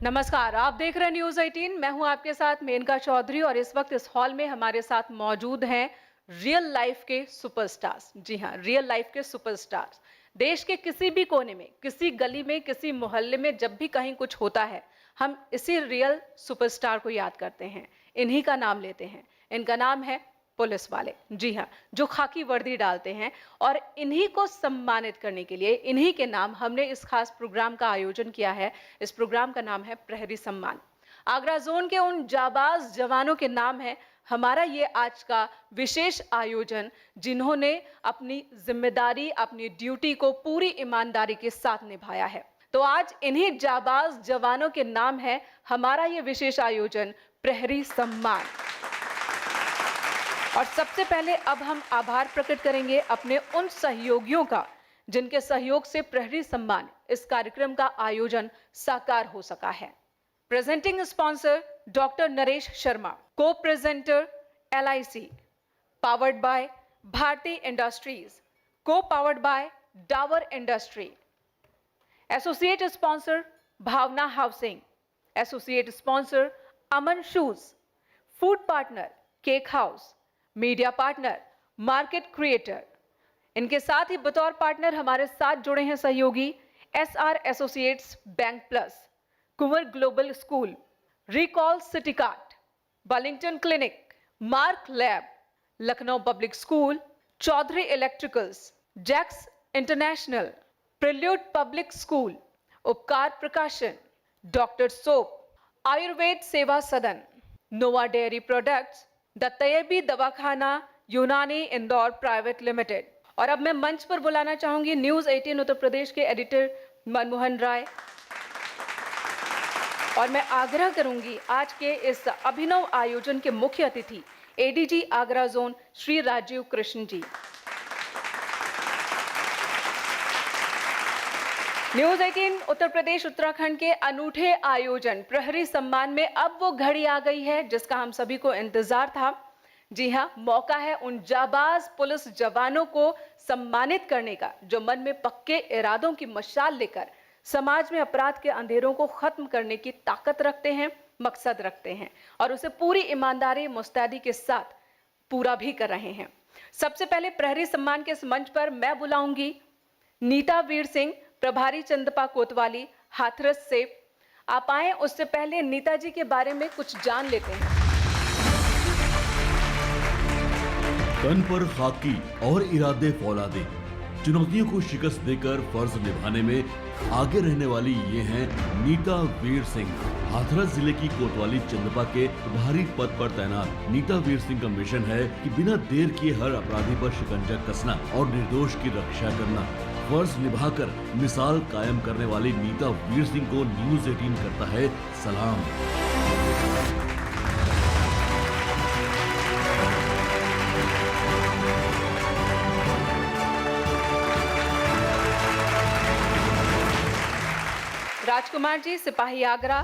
नमस्कार, आप देख रहे हैं न्यूज़ 18। मैं हूं आपके साथ मेनका चौधरी और इस वक्त इस हॉल में हमारे साथ मौजूद हैं रियल लाइफ के सुपरस्टार्स। जी हां, रियल लाइफ के सुपरस्टार्स। देश के किसी भी कोने में, किसी गली में, किसी मोहल्ले में जब भी कहीं कुछ होता है, हम इसी रियल सुपरस्टार को याद करते हैं, इन्हीं का नाम लेते हैं। इनका नाम है पुलिस वाले। जी हाँ, जो खाकी वर्दी डालते हैं और इन्हीं को सम्मानित करने के लिए इन्हीं के नाम हमने इस खास प्रोग्राम का आयोजन किया है। इस प्रोग्राम का नाम है प्रहरी सम्मान। आगरा जोन के उन जाबाज जवानों के नाम है हमारा ये आज का विशेष आयोजन, जिन्होंने अपनी जिम्मेदारी, अपनी ड्यूटी को पूरी ईमानदारी के साथ निभाया है। तो आज इन्हीं जाबाज जवानों के नाम है हमारा ये विशेष आयोजन प्रहरी सम्मान। और सबसे पहले अब हम आभार प्रकट करेंगे अपने उन सहयोगियों का, जिनके सहयोग से प्रहरी सम्मान इस कार्यक्रम का आयोजन साकार हो सका है। Presenting sponsor doctor Naresh Sharma, co presenter LIC, powered by Bharti industries, co powered by Dawar industry, associate sponsor Bhavna housing, associate sponsor Aman shoes, food partner cake house, media partner market creator. इनके साथ ही बतौर पार्टनर हमारे साथ जुड़े हैं सहयोगी SR associates bank plus, Kunwar global school, recall city cart, Burlington clinic, mark lab, Lucknow public school, Chaudhary electricals, Jacks international, prelude public school, Upkar Prakashan, doctor soap, Ayurved Seva Sadan, nova dairy products, the Tayyabi Dawakhana Unani Indore private limited. और अब मैं मंच पर बुलाना चाहूंगी न्यूज़ 18 उत्तर प्रदेश के एडिटर मनमोहन राय, और मैं आग्रह करूंगी आज के इस अभिनव आयोजन के मुख्य अतिथि ADG आगरा जोन श्री राजीव कृष्ण जी। न्यूज़ 18 उत्तर प्रदेश उत्तराखंड के अनूठे आयोजन प्रहरी सम्मान में अब वो घड़ी आ गई है जिसका हम सभी को इंतजार था। जी हाँ, मौका है उन जाबाज पुलिस जवानों को सम्मानित करने का, जो मन में पक्के इरादों की मशाल लेकर समाज में अपराध के अंधेरों को खत्म करने की ताकत रखते हैं, मकसद रखते हैं और उसे पूरी ईमानदारी मुस्तैदी के साथ पूरा भी कर रहे हैं। सबसे पहले प्रहरी सम्मान के इस मंच पर मैं बुलाऊंगी नीता वीर सिंह, प्रभारी चंदपा कोतवाली, हाथरस से। आप आए उससे पहले नीता जी के बारे में कुछ जान लेते हैं। तन पर खाकी और इरादे फौलादे, चुनौतियों को शिकस्त देकर फर्ज निभाने में आगे रहने वाली ये हैं नीता वीर सिंह। हाथरस जिले की कोतवाली चंदपा के प्रभारी पद पर तैनात नीता वीर सिंह का मिशन है कि बिना देर किए हर अपराधी पर शिकंजा कसना और निर्दोष की रक्षा करना। फर्ज निभाकर मिसाल कायम करने वाली नीता वीर सिंह को न्यूज़ 18 करता है सलाम। राजकुमार जी, सिपाही आगरा।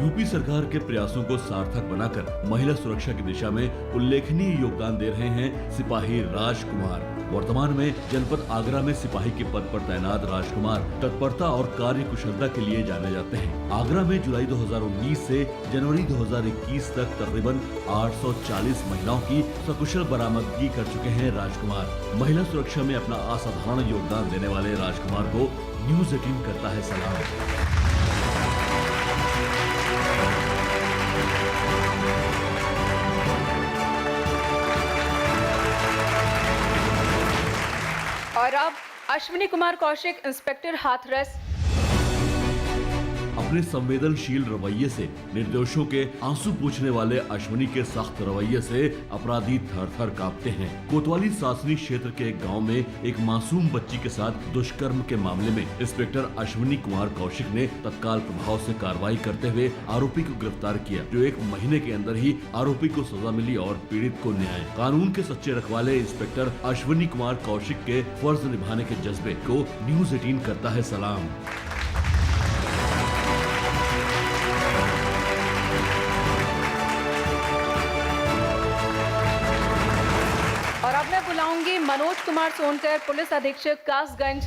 यूपी सरकार के प्रयासों को सार्थक बनाकर महिला सुरक्षा की दिशा में उल्लेखनीय योगदान दे रहे हैं सिपाही राजकुमार। वर्तमान में जनपद आगरा में सिपाही के पद पर तैनात राजकुमार तत्परता और कार्य कुशलता के लिए जाने जाते हैं। आगरा में जुलाई 2019 से जनवरी 2021 तक तकरीबन 840 महिलाओं की सकुशल बरामदगी कर चुके हैं राजकुमार। महिला सुरक्षा में अपना असाधारण योगदान देने वाले राजकुमार को न्यूज़ 18 करता है सलाम। और अब अश्विनी कुमार कौशिक, इंस्पेक्टर हाथरस। अपने संवेदनशील रवैये से निर्दोषों के आंसू पूछने वाले अश्विनी के सख्त रवैये से अपराधी थर-थर कांपते हैं। कोतवाली सासनी क्षेत्र के एक गांव में एक मासूम बच्ची के साथ दुष्कर्म के मामले में इंस्पेक्टर अश्विनी कुमार कौशिक ने तत्काल प्रभाव से कार्रवाई करते हुए आरोपी को गिरफ्तार किया, जो 1 महीने के अंदर ही आरोपी को सजा मिली और पीड़ित को न्याय। कानून के सच्चे रखवाले इंस्पेक्टर अश्विनी कुमार कौशिक के फर्ज निभाने के जज्बे को न्यूज़ 18 करता है सलाम। और अब मैं बुलाऊंगी मनोज कुमार सोनकर, पुलिस अधीक्षक कासगंज।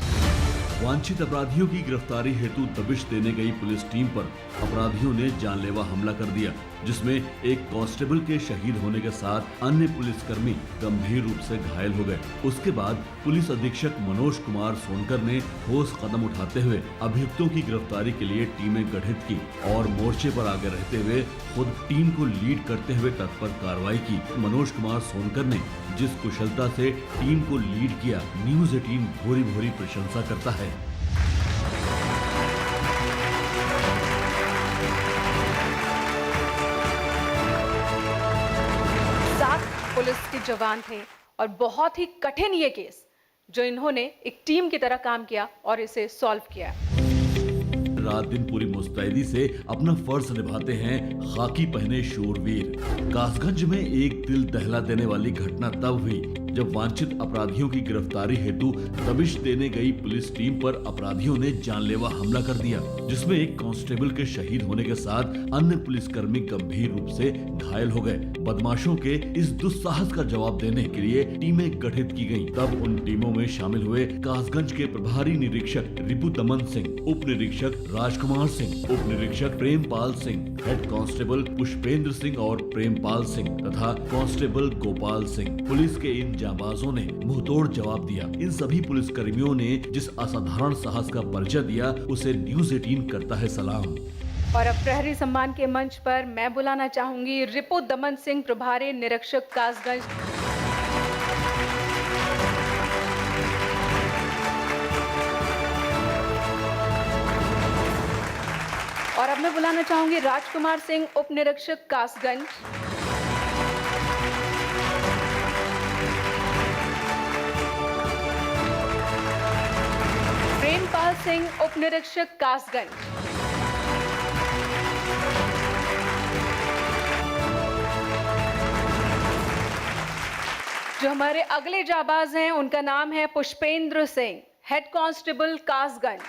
वांछित अपराधियों की गिरफ्तारी हेतु दबिश देने गई पुलिस टीम पर अपराधियों ने जानलेवा हमला कर दिया, जिसमें एक कांस्टेबल के शहीद होने के साथ अन्य पुलिसकर्मी गंभीर रूप से घायल हो गए। उसके बाद पुलिस अधीक्षक मनोज कुमार सोनकर ने ठोस कदम उठाते हुए अभियुक्तों की गिरफ्तारी के लिए टीमें गठित की और मोर्चे पर आगे रहते हुए खुद टीम को लीड करते हुए तत्पर कार्रवाई की। मनोज कुमार सोनकर ने जिस कुशलता से टीम को लीड किया, न्यूज़ 18 भोरी भोरी प्रशंसा करता है। पुलिस के जवान थे और बहुत ही कठिन ये केस जो इन्होंने एक टीम की तरह काम किया और इसे सॉल्व किया। रात दिन पूरी मुस्तैदी से अपना फर्ज निभाते हैं खाकी पहने शूरवीर। कासगंज में एक दिल दहला देने वाली घटना तब हुई जब वांछित अपराधियों की गिरफ्तारी हेतु दबिश देने गई पुलिस टीम पर अपराधियों ने जानलेवा हमला कर दिया, जिसमें एक कांस्टेबल के शहीद होने के साथ अन्य पुलिसकर्मी गंभीर रूप से घायल हो गए। बदमाशों के इस दुस्साहस का जवाब देने के लिए टीमें गठित की गईं। तब उन टीमों में शामिल हुए कासगंज के प्रभारी निरीक्षक रिपु दमन सिंह, उप निरीक्षक राजकुमार सिंह, उप निरीक्षक प्रेमपाल सिंह, हेड कांस्टेबल पुष्पेंद्र सिंह और प्रेमपाल सिंह तथा कांस्टेबल गोपाल सिंह। पुलिस के इन जांबाजों ने मुंहतोड़ जवाब दिया। इन सभी पुलिसकर्मियों ने जिस असाधारण साहस का परिचय दिया, उसे न्यूज़ 18 करता है सलाम। और अब प्रहरी सम्मान के मंच पर मैं बुलाना चाहूंगी रिपु दमन सिंह, प्रभारी निरीक्षक कासगंज। और अब मैं बुलाना चाहूंगी राजकुमार सिंह, उप निरीक्षक कासगंज। प्रेमपाल सिंह, उप निरीक्षक कासगंज। जो हमारे अगले जाबाज हैं उनका नाम है पुष्पेंद्र सिंह, हेड कांस्टेबल कासगंज।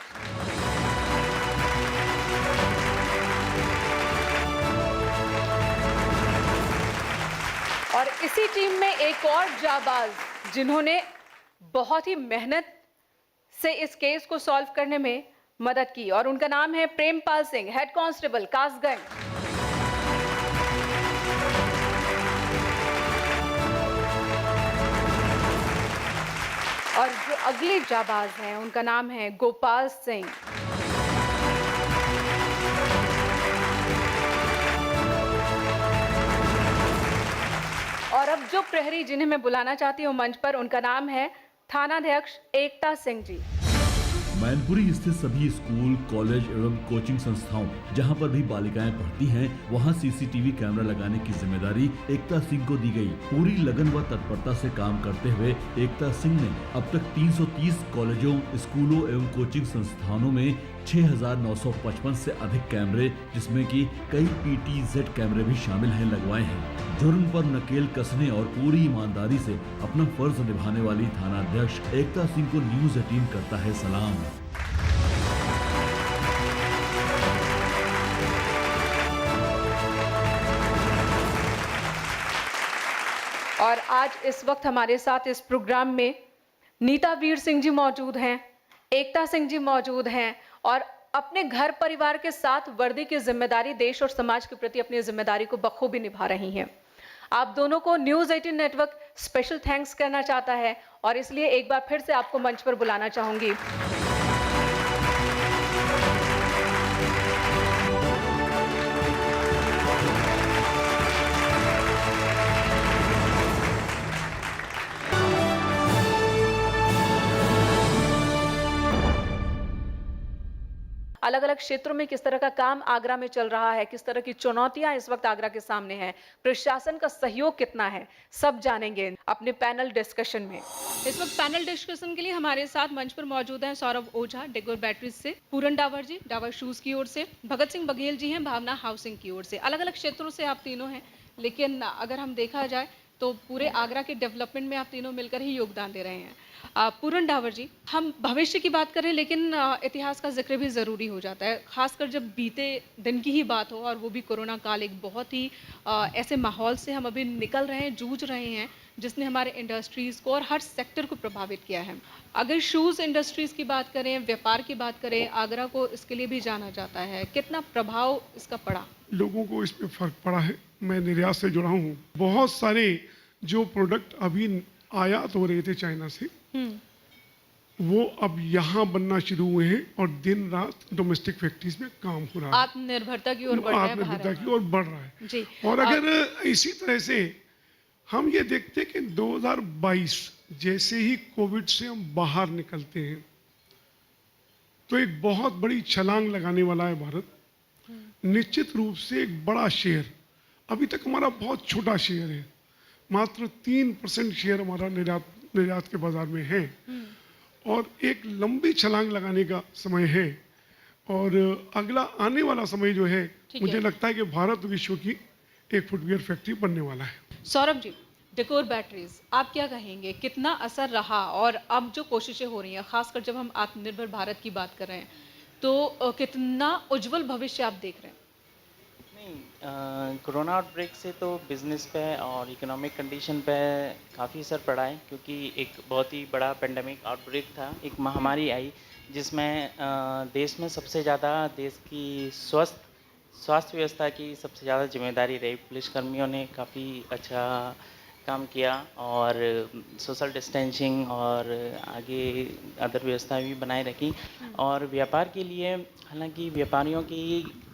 और इसी टीम में एक और जाबाज जिन्होंने बहुत ही मेहनत से इस केस को सॉल्व करने में मदद की और उनका नाम है प्रेमपाल सिंह, हेड कांस्टेबल कासगंज। और जो अगले जाबाज हैं उनका नाम है गोपाल सिंह। और अब जो प्रहरी जिन्हें मैं बुलाना चाहती हूँ मंच पर, उनका नाम है थानाध्यक्ष एकता सिंह जी। मैनपुरी स्थित सभी स्कूल, कॉलेज एवं कोचिंग संस्थाओं जहां पर भी बालिकाएं पढ़ती हैं, वहां सीसीटीवी कैमरा लगाने की जिम्मेदारी एकता सिंह को दी गई। पूरी लगन व तत्परता से काम करते हुए एकता सिंह ने अब तक 330 कॉलेजों, स्कूलों एवं कोचिंग संस्थानों में 6,955 से अधिक कैमरे, जिसमें कि कई PTZ कैमरे भी शामिल हैं, लगवाए हैं। जुर्म पर नकेल कसने और पूरी ईमानदारी से अपना फर्ज निभाने वाली थानाध्यक्ष एकता सिंह को न्यूज़ 18 करता है सलाम। और आज इस वक्त हमारे साथ इस प्रोग्राम में नीता वीर सिंह जी मौजूद हैं, एकता सिंह जी मौजूद हैं और अपने घर परिवार के साथ वर्दी की जिम्मेदारी, देश और समाज के प्रति अपनी जिम्मेदारी को बखूबी निभा रही हैं। आप दोनों को न्यूज़ 18 नेटवर्क स्पेशल थैंक्स करना चाहता है और इसलिए एक बार फिर से आपको मंच पर बुलाना चाहूंगी। अलग अलग क्षेत्रों में किस तरह का काम आगरा में चल रहा है, किस तरह की चुनौतियां इस वक्त आगरा के सामने हैं, प्रशासन का सहयोग कितना है, सब जानेंगे अपने पैनल डिस्कशन में। इस वक्त पैनल डिस्कशन के लिए हमारे साथ मंच पर मौजूद हैं सौरभ ओझा, डेगोर बैटरीज से, पूरन डावर जी, डावर शूज की ओर से, भगत सिंह बघेल जी हैं, भावना हाउसिंग की ओर से। अलग अलग क्षेत्रों से आप तीनों हैं, लेकिन अगर हम देखा जाए तो पूरे आगरा के डेवलपमेंट में आप तीनों मिलकर ही योगदान दे रहे हैं। पूरन डावर जी, हम भविष्य की बात करें लेकिन इतिहास का जिक्र भी ज़रूरी हो जाता है, खासकर जब बीते दिन की ही बात हो और वो भी कोरोना काल, एक बहुत ही ऐसे माहौल से हम अभी निकल रहे हैं, जूझ रहे हैं जिसने हमारे इंडस्ट्रीज़ को और हर सेक्टर को प्रभावित किया है। अगर शूज़ इंडस्ट्रीज़ की बात करें, व्यापार की बात करें, आगरा को इसके लिए भी जाना जाता है। कितना प्रभाव इसका पड़ा? लोगों को इसमें फ़र्क पड़ा है। मैं निर्यात से जुड़ा हूँ। बहुत सारे जो प्रोडक्ट अभी आयात हो रहे थे चाइना से, वो अब यहाँ बनना शुरू हुए हैं और दिन रात डोमेस्टिक फैक्ट्रीज में काम हो रहा है। आत्मनिर्भरता की ओर बढ़ रहा है आत्मनिर्भरता भारत। की ओर बढ़ रहा है। जी। और अगर इसी तरह से हम ये देखते हैं कि 2022 जैसे ही कोविड से हम बाहर निकलते हैं, तो एक बहुत बड़ी छलांग लगाने वाला है भारत। निश्चित रूप से एक बड़ा शेयर, अभी तक हमारा बहुत छोटा शेयर है, मात्र 3% शेयर हमारा निर्यात के बाजार में है और एक लंबी छलांग लगाने का समय है। और अगला आने वाला समय जो है, मुझे लगता है कि भारत विश्व की एक फुटवियर फैक्ट्री बनने वाला है। सौरभ जी, डेकोर बैटरीज, आप क्या कहेंगे, कितना असर रहा और अब जो कोशिशें हो रही हैं, खासकर जब हम आत्मनिर्भर भारत की बात कर रहे हैं, तो कितना उज्जवल भविष्य आप देख रहे हैं? नहीं, कोरोना आउटब्रेक से तो बिज़नेस पे और इकोनॉमिक कंडीशन पे काफ़ी असर पड़ा है, क्योंकि एक बहुत ही बड़ा पेंडेमिक आउटब्रेक था, एक महामारी आई जिसमें देश में सबसे ज़्यादा देश की स्वास्थ्य व्यवस्था की सबसे ज़्यादा जिम्मेदारी रही। पुलिसकर्मियों ने काफ़ी अच्छा काम किया और सोशल डिस्टेंसिंग और आगे अदर व्यवस्था भी बनाए रखी। और व्यापार के लिए, हालांकि व्यापारियों की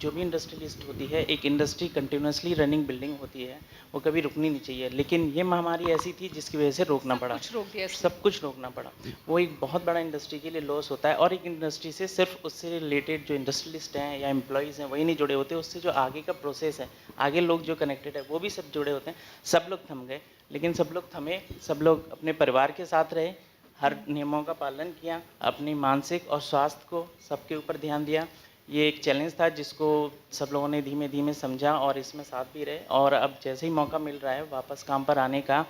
जो भी इंडस्ट्रियलिस्ट होती है, एक इंडस्ट्री कंटिन्यूसली रनिंग बिल्डिंग होती है, वो कभी रुकनी नहीं चाहिए। लेकिन ये महामारी ऐसी थी जिसकी वजह से रोकना पड़ा, सब कुछ रोकना पड़ा। वो एक बहुत बड़ा इंडस्ट्री के लिए लॉस होता है। और एक इंडस्ट्री से सिर्फ उससे रिलेटेड जो इंडस्ट्रियलिस्ट हैं या एम्प्लॉयज़ हैं वही नहीं जुड़े होते, उससे जो आगे का प्रोसेस है, आगे लोग जो कनेक्टेड है वो भी सब जुड़े होते हैं। सब लोग थम गए, लेकिन सब लोग थमे, सब लोग अपने परिवार के साथ रहे, हर नियमों का पालन किया, अपनी मानसिक और स्वास्थ्य को सबके ऊपर ध्यान दिया। ये एक चैलेंज था जिसको सब लोगों ने धीमे धीमे समझा और इसमें साथ भी रहे। और अब जैसे ही मौका मिल रहा है वापस काम पर आने का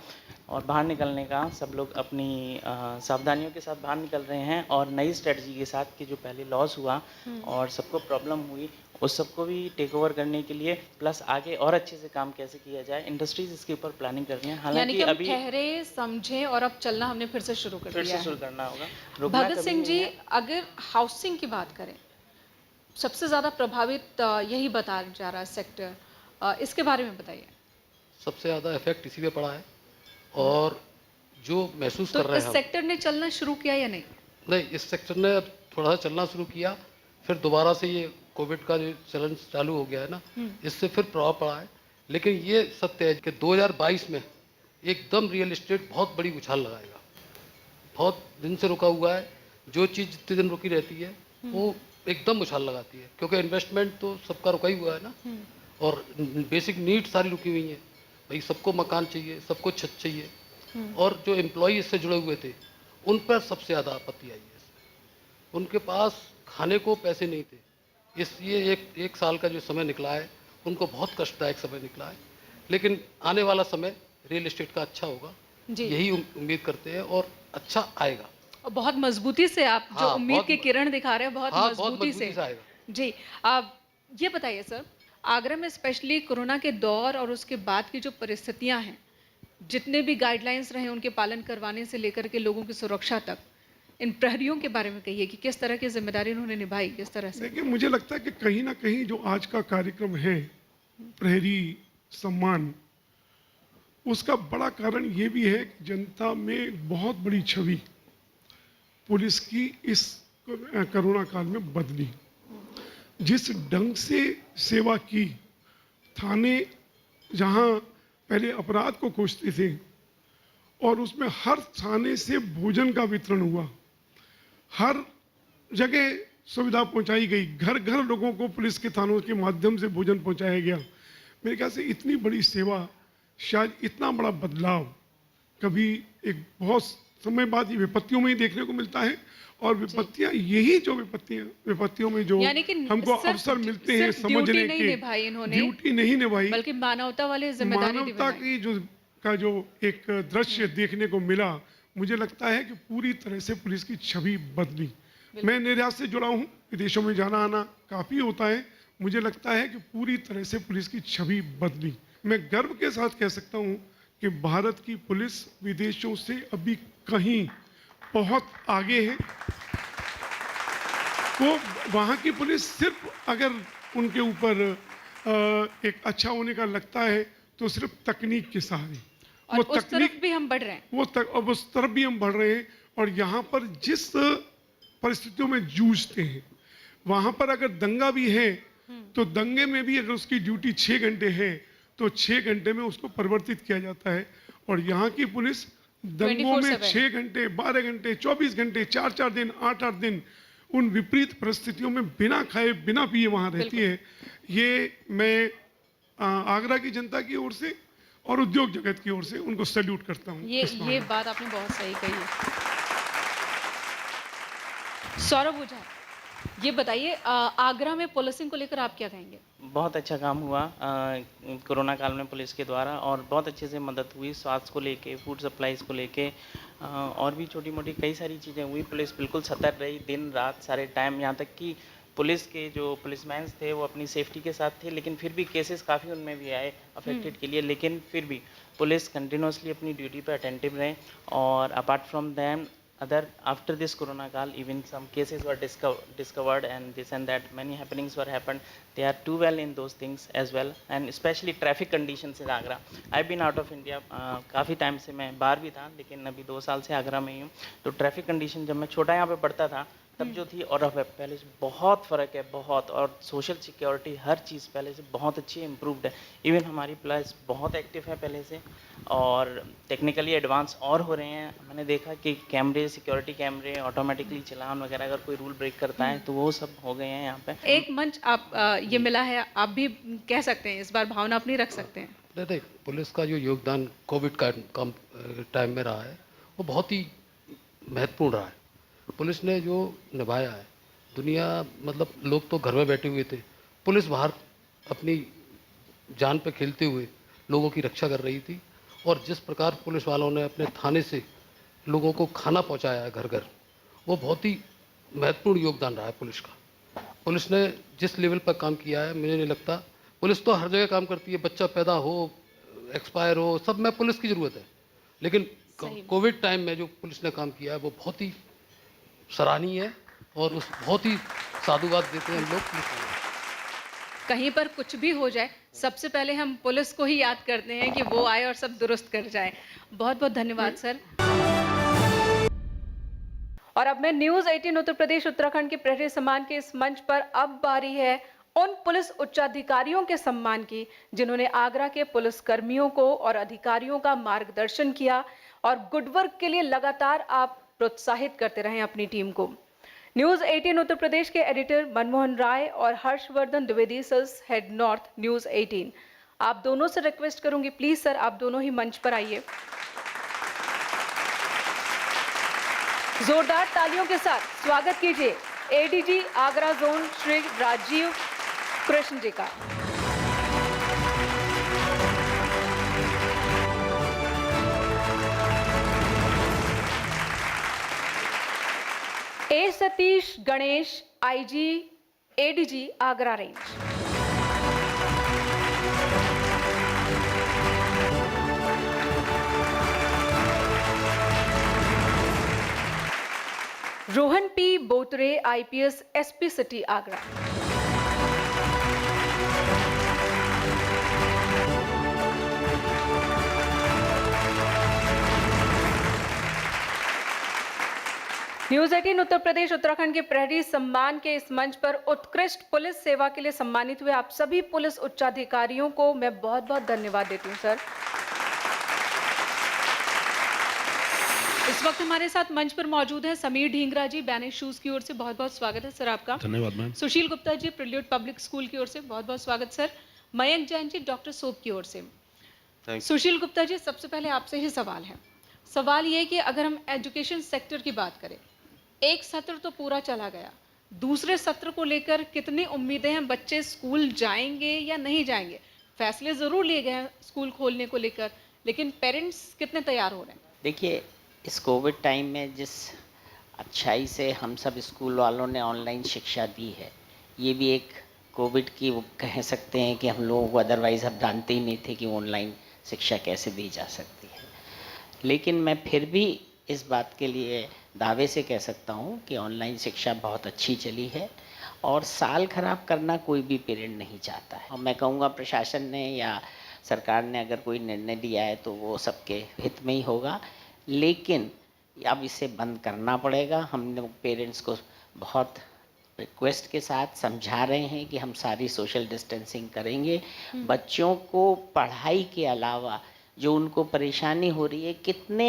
और बाहर निकलने का, सब लोग अपनी सावधानियों के साथ बाहर निकल रहे हैं और नई स्ट्रेटजी के साथ कि जो पहले लॉस हुआ और सबको प्रॉब्लम हुई, उस सबको भी टेक ओवर करने के लिए, प्लस आगे और अच्छे से काम कैसे किया जाए, इंडस्ट्रीज इसके ऊपर प्लानिंग कर रही हैं। हालांकि अभी ठहरे, समझे और अब चलना हमने फिर से शुरू कर दिया है। फिर से शुरू करना होगा। भगत सिंह जी, अगर हाउसिंग की बात करें, सबसे ज़्यादा प्रभावित यही बताया जा रहा है सेक्टर, इसके बारे में बताइए। सबसे ज़्यादा इफेक्ट इसी पे पड़ा है और जो महसूस कर रहे हैं इस सेक्टर ने चलना शुरू किया या नहीं? नहीं, इस सेक्टर ने थोड़ा सा चलना शुरू किया, फिर दोबारा से ये कोविड का जो चलन चालू हो गया है ना, इससे फिर प्रभाव पड़ा है। लेकिन ये सत्य है कि 2022 में एकदम रियल एस्टेट बहुत बड़ी उछाल लगाएगा। बहुत दिन से रुका हुआ है, जो चीज़ जितने दिन रुकी रहती है वो एकदम उछाल लगाती है, क्योंकि इन्वेस्टमेंट तो सबका रुका ही हुआ है ना, और बेसिक नीड सारी रुकी हुई हैं। भाई सबको मकान चाहिए, सबको छत चाहिए, और जो एम्प्लॉय इससे जुड़े हुए थे उन पर सबसे ज़्यादा आपत्ति आई है। उनके पास खाने को पैसे नहीं थे, इसलिए एक साल का जो समय निकला है उनको बहुत कष्टदायक समय निकला है। लेकिन आने वाला समय रियल एस्टेट का अच्छा होगा, यही उम्मीद करते हैं और अच्छा आएगा। और बहुत मजबूती से आप जो उम्मीद की किरण दिखा रहे हैं, बहुत मजबूती से आएगा। जी, आप ये बताइए सर, आगरा में स्पेशली कोरोना के दौर और उसके बाद की जो परिस्थितियां हैं, जितने भी गाइडलाइंस रहे उनके पालन करवाने से लेकर के लोगों की सुरक्षा तक, इन प्रहरियों के बारे में कहिए कि किस तरह की जिम्मेदारी उन्होंने निभाई, किस तरह से? देखिए, मुझे लगता है कि कहीं ना कहीं जो आज का कार्यक्रम है, प्रहरी सम्मान, उसका बड़ा कारण ये भी है कि जनता में बहुत बड़ी छवि पुलिस की इस कोरोना काल में बदली। जिस ढंग से सेवा की, थाने जहां पहले अपराध को खोजते थे और उसमें हर थाने से भोजन का वितरण हुआ, हर जगह सुविधा पहुंचाई गई, घर घर लोगों को पुलिस के थानों के माध्यम से भोजन पहुंचाया गया। मेरे ख्याल से इतनी बड़ी सेवा, शायद इतना बड़ा बदलाव कभी एक बहुत समय बाद ये विपत्तियों में ही देखने को मिलता है। और विपत्तियां, यही जो विपत्तियों में जो हमको अवसर मिलते हैं समझने के, ड्यूटी नहीं निभाई, बल्कि मानवता वाली जिम्मेदारी, मानवता की जो एक दृश्य देखने को मिला, मुझे लगता है कि पूरी तरह से पुलिस की छवि बदली। मैं निर्यात से जुड़ा हूँ, विदेशों में जाना आना काफ़ी होता है, मुझे लगता है कि पूरी तरह से पुलिस की छवि बदली। मैं गर्व के साथ कह सकता हूँ कि भारत की पुलिस विदेशों से अभी कहीं बहुत आगे है। वो वहाँ की पुलिस सिर्फ अगर उनके ऊपर एक अच्छा होने का लगता है तो सिर्फ तकनीक के सहारे, और उस तरफ भी हम बढ़ रहे हैं। अब उस तरफ भी हम बढ़ रहे हैं। और यहाँ पर जिस परिस्थितियों में जूझते हैं, वहाँ पर अगर दंगा भी है तो दंगे में भी अगर उसकी ड्यूटी 6 घंटे है तो 6 घंटे में उसको परिवर्तित किया जाता है। और यहाँ की पुलिस दंगों में 6 घंटे, 12 घंटे, 24 घंटे, 4-4 दिन, 8-8 दिन उन विपरीत परिस्थितियों में बिना खाए बिना पिए वहाँ रहती है। ये मैं आगरा की जनता की ओर से और उद्योग जगत की ओर से उनको सैल्यूट करता हूँ। ये बात आपने बहुत सही कही है। सौरभ ओझा, ये बताइए आगरा में पुलिसिंग को लेकर आप क्या कहेंगे? बहुत अच्छा काम हुआ कोरोना काल में पुलिस के द्वारा, और बहुत अच्छे से मदद हुई स्वास्थ्य को लेके, फूड सप्लाईज को लेके, और भी छोटी मोटी कई सारी चीज़ें हुई। पुलिस बिल्कुल सतर्क रही दिन रात सारे टाइम, यहाँ तक कि पुलिस के जो पुलिसमैन थे वो अपनी सेफ्टी के साथ थे, लेकिन फिर भी केसेस काफ़ी उनमें भी आए अफेक्टेड के लिए, लेकिन फिर भी पुलिस कंटिन्यूसली अपनी ड्यूटी पर अटेंटिव रहे। और apart from them other after this corona kal, even some cases were discovered and this and that, many happenings were happened. They are too well in those things as well, and especially traffic conditions in Agra. I've been out of India काफ़ी time से, मैं बाहर भी था लेकिन अभी 2 साल से आगरा में ही हूँ। तो ट्रैफिक कंडीशन जब मैं छोटा यहाँ पे पढ़ता था तब जो थी और अब पहले से बहुत फ़र्क है, बहुत। और सोशल सिक्योरिटी हर चीज़ पहले से बहुत अच्छी इम्प्रूव्ड है। इवन हमारी पुलिस बहुत एक्टिव है पहले से, और टेक्निकली एडवांस और हो रहे हैं। मैंने देखा कि कैमरे, सिक्योरिटी कैमरे, ऑटोमेटिकली चलान वगैरह अगर कोई रूल ब्रेक करता है तो वो सब हो गए हैं यहाँ पे। एक मंच आप ये मिला है, आप भी कह सकते हैं, इस बार भावना अपनी रख सकते हैं। नहीं, पुलिस का जो योगदान कोविड का टाइम में रहा है वो बहुत ही महत्वपूर्ण रहा है। पुलिस ने जो निभाया है, दुनिया मतलब लोग तो घर में बैठे हुए थे, पुलिस बाहर अपनी जान पे खेलते हुए लोगों की रक्षा कर रही थी। और जिस प्रकार पुलिस वालों ने अपने थाने से लोगों को खाना पहुंचाया है घर घर, वो बहुत ही महत्वपूर्ण योगदान रहा है पुलिस का। पुलिस ने जिस लेवल पर काम किया है, मुझे नहीं लगता, पुलिस तो हर जगह काम करती है, बच्चा पैदा हो, एक्सपायर हो, सब में पुलिस की ज़रूरत है। लेकिन कोविड टाइम में जो पुलिस ने काम किया है वो बहुत ही सराहनीय है, और उस बहुत ही साधुवाद देते हैं हम लोग पुलिस वालों। कहीं पर कुछ भी हो जाए, सबसे पहले हम पुलिस को ही याद करते हैं कि वो आए और सब दुरुस्त कर जाए। बहुत बहुत धन्यवाद सर। और अब मैं न्यूज़ 18 उत्तर प्रदेश उत्तराखंड के प्रहरी सम्मान के इस मंच पर अब बारी है उन पुलिस उच्चाधिकारियों के सम्मान की जिन्होंने आगरा के पुलिस कर्मियों को और अधिकारियों का मार्गदर्शन किया और गुड वर्क के लिए लगातार आप प्रोत्साहित करते रहे अपनी टीम को। न्यूज़ 18 उत्तर प्रदेश के एडिटर मनमोहन राय और Harshvardhan Dwivedi sir, head north news 18, आप दोनों से रिक्वेस्ट करूंगी, प्लीज सर आप दोनों ही मंच पर आइए। जोरदार तालियों के साथ स्वागत कीजिए एडीजी आगरा जोन श्री राजीव कृष्ण जी का। A Satish Ganesh, IG ADG Agra range. Rohan P Botre, IPS, SP city Agra. News 18 Uttar Pradesh Uttarakhand के प्रहरी सम्मान के इस मंच पर उत्कृष्ट पुलिस सेवा के लिए सम्मानित हुए आप सभी पुलिस उच्चाधिकारियों को मैं बहुत बहुत धन्यवाद देती हूं सर। इस वक्त हमारे साथ मंच पर मौजूद है समीर ढींगरा जी, बैनिश शूज की ओर से बहुत बहुत स्वागत है सर आपका। धन्यवाद मैम। सुशील Gupta ji, prelude public school की ओर से बहुत बहुत स्वागत sir. Mayank Jain ji, doctor soap की ओर से। सुशील गुप्ता जी, सबसे पहले आपसे ही सवाल है। सवाल ये कि अगर हम एजुकेशन सेक्टर की बात करें, एक सत्र तो पूरा चला गया, दूसरे सत्र को लेकर कितनी उम्मीदें हैं, बच्चे स्कूल जाएंगे या नहीं जाएंगे? फैसले जरूर लिए गए हैं स्कूल खोलने को लेकर, लेकिन पेरेंट्स कितने तैयार हो रहे हैं? देखिए, इस कोविड टाइम में जिस अच्छाई से हम सब स्कूल वालों ने ऑनलाइन शिक्षा दी है, ये भी एक कोविड की, वो कह सकते हैं कि हम लोगों को अदरवाइज़ हम जानते ही नहीं थे कि ऑनलाइन शिक्षा कैसे दी जा सकती है। लेकिन मैं फिर भी इस बात के लिए दावे से कह सकता हूँ कि ऑनलाइन शिक्षा बहुत अच्छी चली है और साल खराब करना कोई भी पेरेंट नहीं चाहता है। और मैं कहूँगा प्रशासन ने या सरकार ने अगर कोई निर्णय लिया है तो वो सबके हित में ही होगा, लेकिन अब इसे बंद करना पड़ेगा। हम लोग पेरेंट्स को बहुत रिक्वेस्ट के साथ समझा रहे हैं कि हम सारी सोशल डिस्टेंसिंग करेंगे। बच्चों को पढ़ाई के अलावा जो उनको परेशानी हो रही है, कितने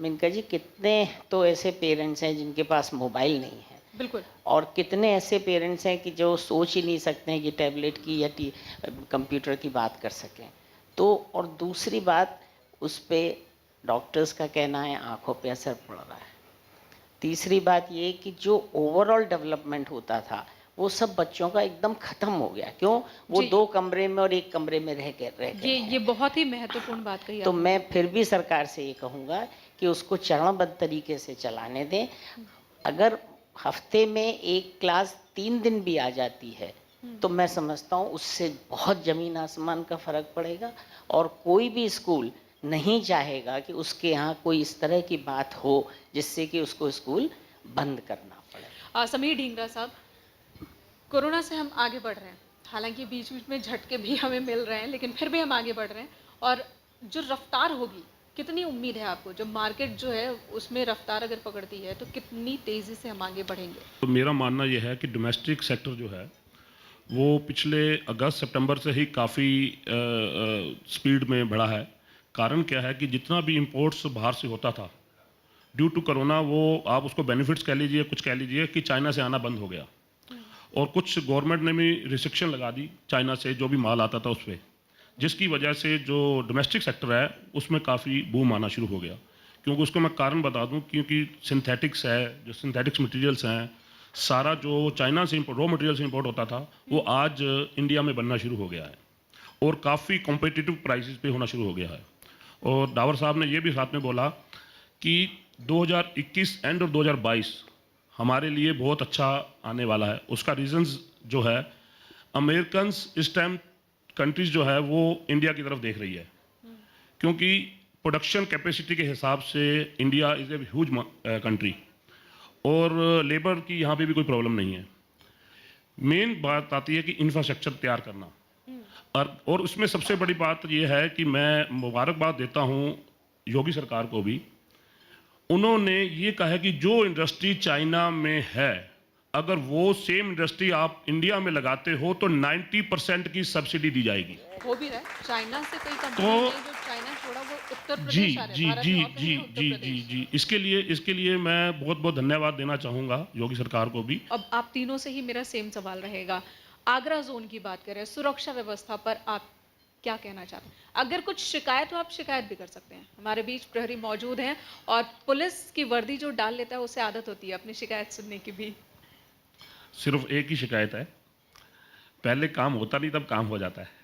मिनका जी कितने तो ऐसे पेरेंट्स हैं जिनके पास मोबाइल नहीं है, बिल्कुल, और कितने ऐसे पेरेंट्स हैं कि जो सोच ही नहीं सकते हैं कि टैबलेट की या कंप्यूटर की बात कर सकें। तो और दूसरी बात, उस पे डॉक्टर्स का कहना है आंखों पे असर पड़ रहा है। तीसरी बात ये कि जो ओवरऑल डेवलपमेंट होता था वो सब बच्चों का एकदम खत्म हो गया। क्यों? वो जी। 2 कमरे में और 1 कमरे में रह गए ये बहुत ही महत्वपूर्ण बात कही तो आपने। मैं फिर भी सरकार से ये कहूँगा कि उसको चरणबद्ध तरीके से चलाने दें। अगर हफ्ते में एक क्लास 3 दिन भी आ जाती है तो मैं समझता हूँ उससे बहुत ज़मीन आसमान का फ़र्क पड़ेगा, और कोई भी स्कूल नहीं चाहेगा कि उसके यहाँ कोई इस तरह की बात हो जिससे कि उसको स्कूल बंद करना पड़े। समीर ढींगरा साहब, कोरोना से हम आगे बढ़ रहे हैं, हालांकि बीच बीच में झटके भी हमें मिल रहे हैं, लेकिन फिर भी हम आगे बढ़ रहे हैं। और जो रफ्तार होगी, कितनी उम्मीद है आपको, जो मार्केट जो है उसमें रफ्तार अगर पकड़ती है तो कितनी तेज़ी से हम आगे बढ़ेंगे? तो मेरा मानना यह है कि डोमेस्टिक सेक्टर जो है वो पिछले अगस्त सितंबर से ही काफ़ी स्पीड में बढ़ा है। कारण क्या है कि जितना भी इंपोर्ट्स बाहर से होता था ड्यू टू कोरोना, वो आप उसको बेनिफिट्स कह लीजिए, कुछ कह लीजिए, कि चाइना से आना बंद हो गया। और कुछ गवर्नमेंट ने भी रिस्ट्रिक्शन लगा दी चाइना से जो भी माल आता था उस पर, जिसकी वजह से जो डोमेस्टिक सेक्टर है उसमें काफ़ी बूम आना शुरू हो गया। क्योंकि उसको मैं कारण बता दूं, क्योंकि सिंथेटिक्स है, जो सिंथेटिक्स मटेरियल्स हैं, सारा जो चाइना से रॉ मटेरियल से इंपोर्ट होता था वो आज इंडिया में बनना शुरू हो गया है और काफ़ी कॉम्पिटिटिव प्राइसेस पे होना शुरू हो गया है। और डावर साहब ने ये भी साथ में बोला कि 2021 एंड और 2022 हमारे लिए बहुत अच्छा आने वाला है। उसका रीजंस जो है, अमेरिकन्स इस टाइम कंट्रीज जो है वो इंडिया की तरफ देख रही है, क्योंकि प्रोडक्शन कैपेसिटी के हिसाब से India is a huge country और लेबर की यहाँ पे भी कोई प्रॉब्लम नहीं है। मेन बात आती है कि इंफ्रास्ट्रक्चर तैयार करना, और उसमें सबसे बड़ी बात ये है कि मैं मुबारकबाद देता हूँ योगी सरकार को भी। उन्होंने ये कहा है कि जो इंडस्ट्री चाइना में है, अगर वो सेम इंडस्ट्री आप इंडिया में लगाते हो तो 90% की सब्सिडी दी जाएगी। हो भी रहा है, चाइना से कई कंपनी तो जो चाइना छोड़ा वो उत्तर जी प्रदेश आ रहे जी हैं, भारत जी में ऑपरेट जी है उत्तर जी प्रदेश। जी जी इसके लिए मैं बहुत बहुत धन्यवाद देना चाहूँगा योगी सरकार को भी। अब आप तीनों से ही मेरा सेम सवाल रहेगा, आगरा जोन की बात करें, सुरक्षा व्यवस्था पर आप क्या कहना चाहते हैं? अगर कुछ शिकायत हो आप शिकायत भी कर सकते हैं, हमारे बीच प्रहरी मौजूद हैं, और पुलिस की वर्दी जो डाल लेता है उसे आदत होती है अपनी शिकायत सुनने की भी। सिर्फ एक ही शिकायत है, पहले काम होता नहीं तब काम हो जाता है।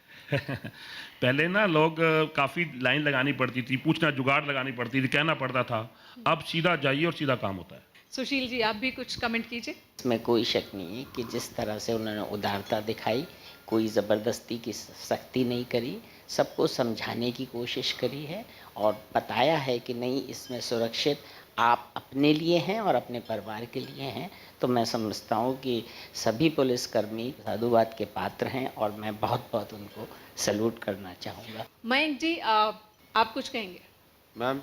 पहले ना लोग काफ़ी लाइन लगानी पड़ती थी, पूछना जुगाड़ लगानी पड़ती थी, कहना पड़ता था। अब सीधा जाइए और सीधा काम होता है। सुशील जी, आप भी कुछ कमेंट कीजिए। इसमें कोई शक नहीं है कि जिस तरह से उन्होंने उदारता दिखाई, कोई ज़बरदस्ती की सख्ती नहीं करी, सबको समझाने की कोशिश करी है और बताया है कि नहीं, इसमें सुरक्षित आप अपने लिए हैं और अपने परिवार के लिए हैं। तो मैं समझता हूँ कि सभी पुलिसकर्मी साधुवाद के पात्र हैं और मैं बहुत बहुत उनको सैल्यूट करना चाहूँगा। मयंक जी, आप कुछ कहेंगे? मैम,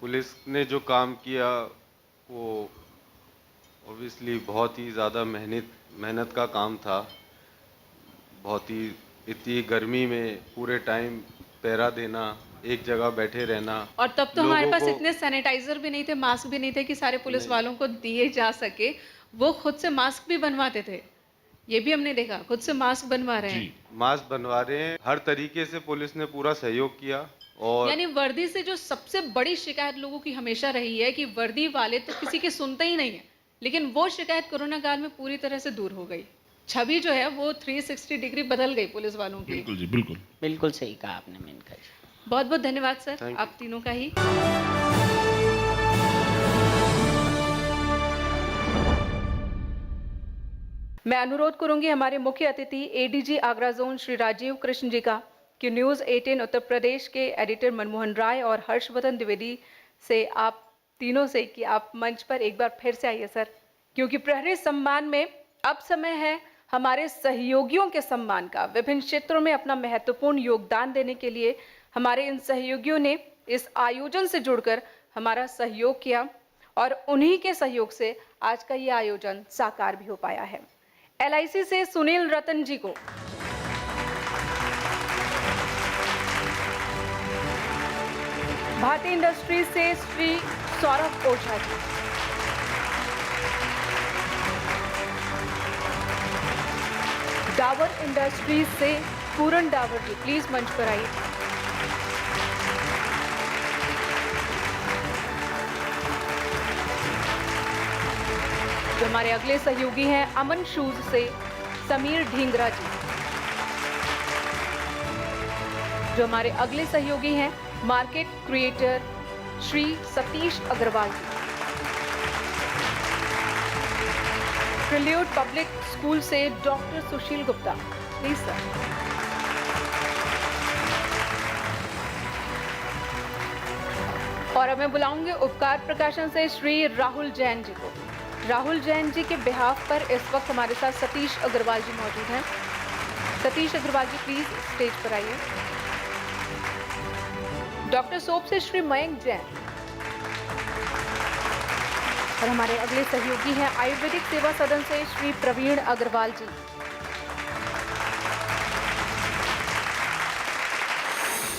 पुलिस ने जो काम किया वो ऑब्वियसली बहुत ही ज़्यादा मेहनत का काम था। बहुत ही इतनी गर्मी में पूरे टाइम पहरा देना, एक जगह बैठे रहना। और तब तो हमारे लोगों पास को- इतने सैनिटाइजर भी नहीं थे, मास्क भी नहीं थे कि सारे पुलिस वालों को दिए जा सके। वो खुद से मास्क भी बनवाते थे, ये भी हमने देखा, खुद से मास्क बनवा रहे हैं। मास्क बनवा रहे हैं, हर तरीके से पुलिस ने पूरा सहयोग किया। और यानी वर्दी से जो सबसे बड़ी शिकायत लोगों की हमेशा रही है कि वर्दी वाले तो किसी की सुनते ही नहीं है, लेकिन वो शिकायत कोरोना काल में पूरी तरह से दूर हो गई। छवि जो है वो 360 डिग्री बदल गई पुलिस वालों की। बिल्कुल जी, बिल्कुल बिल्कुल सही कहा आपने मेनका जी। बहुत बहुत धन्यवाद सर, Thank you. आप तीनों का ही। मैं अनुरोध करूंगी हमारे मुख्य अतिथि एडीजी आगरा जोन श्री राजीव कृष्ण जी का कि न्यूज़ 18 उत्तर प्रदेश के एडिटर मनमोहन राय और हर्षवर्धन द्विवेदी से आप तीनों से कि आप मंच पर एक बार फिर से आइए सर, क्योंकि प्रहरी सम्मान में अब समय है हमारे सहयोगियों के सम्मान का। विभिन्न क्षेत्रों में अपना महत्वपूर्ण योगदान देने के लिए हमारे इन सहयोगियों ने इस आयोजन से जुड़कर हमारा सहयोग किया और उन्हीं के सहयोग से आज का ये आयोजन साकार भी हो पाया है। LIC से सुनील रतन जी को, भारतीय इंडस्ट्री से श्री सौरभ ओझा जी, डाबर इंडस्ट्रीज से पूरन डाबर जी, प्लीज मंच पर आइए। जो हमारे अगले सहयोगी हैं अमन शूज से समीर ढींगरा जी। जो हमारे अगले सहयोगी हैं मार्केट क्रिएटर श्री सतीश अग्रवाल जी। प्रिल्यूड पब्लिक स्कूल से doctor Sushil Gupta, please sir. और अब मैं बुलाऊंगी उपकार प्रकाशन से श्री राहुल जैन जी को। राहुल जैन जी के बिहाफ पर इस वक्त हमारे साथ सतीश अग्रवाल जी मौजूद हैं। सतीश अग्रवाल जी प्लीज स्टेज पर आइए। डॉक्टर सोप से श्री मयंक जैन और हमारे अगले सहयोगी हैं आयुर्वेदिक सेवा सदन से श्री प्रवीण अग्रवाल जी।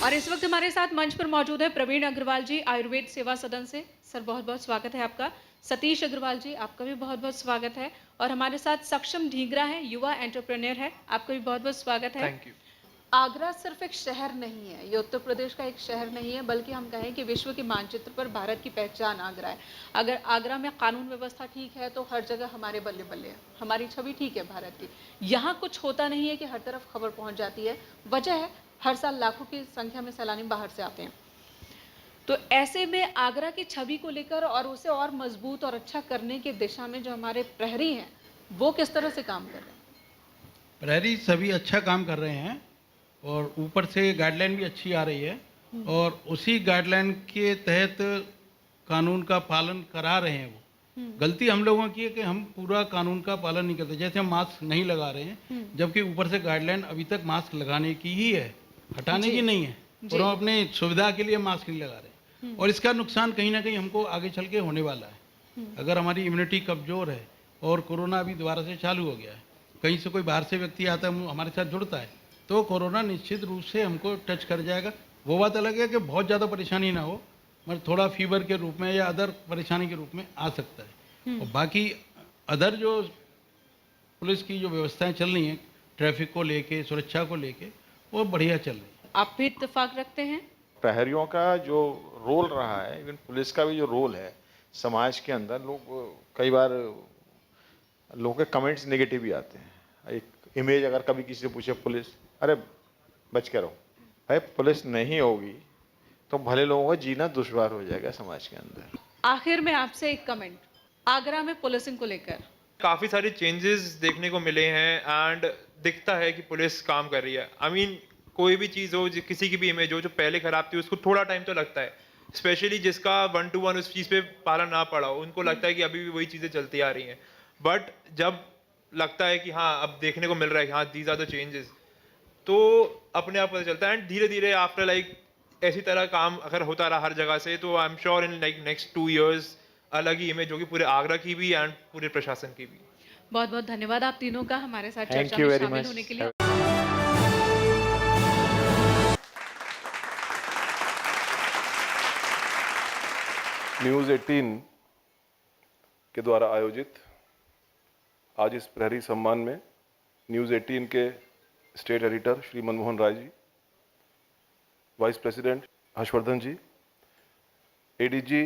और इस वक्त हमारे साथ मंच पर मौजूद है प्रवीण अग्रवाल जी आयुर्वेद सेवा सदन से। सर बहुत बहुत स्वागत है आपका। सतीश अग्रवाल जी आपका भी बहुत बहुत स्वागत है। और हमारे साथ सक्षम ढींगरा है, युवा एंटरप्रेन्योर है, आपका भी बहुत बहुत स्वागत है। Thank you. आगरा सिर्फ एक शहर नहीं है, ये उत्तर प्रदेश का एक शहर नहीं है, बल्कि हम कहें कि विश्व के मानचित्र पर भारत की पहचान आगरा है। अगर आगरा में कानून व्यवस्था ठीक है तो हर जगह हमारे बल्ले बल्ले है, हमारी छवि ठीक है भारत की। यहाँ कुछ होता नहीं है कि हर तरफ खबर पहुँच जाती है। वजह है हर साल लाखों की संख्या में सैलानी बाहर से आते हैं। तो ऐसे में आगरा की छवि को लेकर और उसे और मजबूत और अच्छा करने की दिशा में जो हमारे प्रहरी हैं वो किस तरह से काम कर रहे हैं? प्रहरी सभी अच्छा काम कर रहे हैं और ऊपर से गाइडलाइन भी अच्छी आ रही है और उसी गाइडलाइन के तहत कानून का पालन करा रहे हैं। वो गलती हम लोगों की है कि हम पूरा कानून का पालन नहीं करते। जैसे हम मास्क नहीं लगा रहे हैं, जबकि ऊपर से गाइडलाइन अभी तक मास्क लगाने की ही है, हटाने की नहीं है। और हम अपने सुविधा के लिए मास्क नहीं लगा रहे और इसका नुकसान कहीं ना कहीं हमको आगे चल के होने वाला है। अगर हमारी इम्यूनिटी कमजोर है और कोरोना अभी दोबारा से चालू हो गया है, कहीं से कोई बाहर से व्यक्ति आता है हमारे साथ जुड़ता है तो कोरोना निश्चित रूप से हमको टच कर जाएगा। वो बात अलग है कि बहुत ज़्यादा परेशानी ना हो, मगर थोड़ा फीवर के रूप में या अदर परेशानी के रूप में आ सकता है। और बाकी अदर जो पुलिस की जो व्यवस्थाएं चल रही हैं ट्रैफिक को लेके, सुरक्षा को लेके, वो बढ़िया चल रही है। आप भी इत्तेफाक रखते हैं? प्रहरियों का जो रोल रहा है, इवन पुलिस का भी जो रोल है समाज के अंदर, लोग कई बार लोगों के कमेंट्स नेगेटिव भी आते हैं। एक इमेज अगर कभी किसी से पूछे पुलिस, अरे बच के रहो, भाई पुलिस नहीं होगी तो भले लोगों का जीना दुश्वार हो जाएगा समाज के अंदर। आखिर में आपसे एक कमेंट आगरा में पुलिसिंग को लेकर। काफ़ी सारे चेंजेस देखने को मिले हैं एंड दिखता है कि पुलिस काम कर रही है। आई मीन कोई भी चीज़ हो, किसी की भी इमेज हो जो पहले खराब थी, उसको थोड़ा टाइम तो लगता है। स्पेशली जिसका 1 to 1 उस चीज़ पे पालन ना पड़ा हो, उनको लगता है कि अभी भी वही चीज़ें चलती आ रही हैं। बट जब लगता है कि हाँ अब देखने को मिल रहा है कि हाँ दीज आर द चेंजेस, तो अपने आप पता चलता है। एंड धीरे धीरे आफ्टर लाइक ऐसी तरह काम अगर होता रहा हर जगह से, तो I am sure in like next 2 years अलग ही इमेज होगी पूरे आगरा की भी एंड पूरे प्रशासन की भी। बहुत बहुत धन्यवाद आप तीनों का हमारे साथ Thank चर्चा you में very शामिल much. होने के लिए। न्यूज़ 18 के द्वारा आयोजित आज इस प्रहरी सम्मान में न्यूज़ 18 के state editor Shri Manmohan Rai ji, vice president Harshvardhan ji, ADG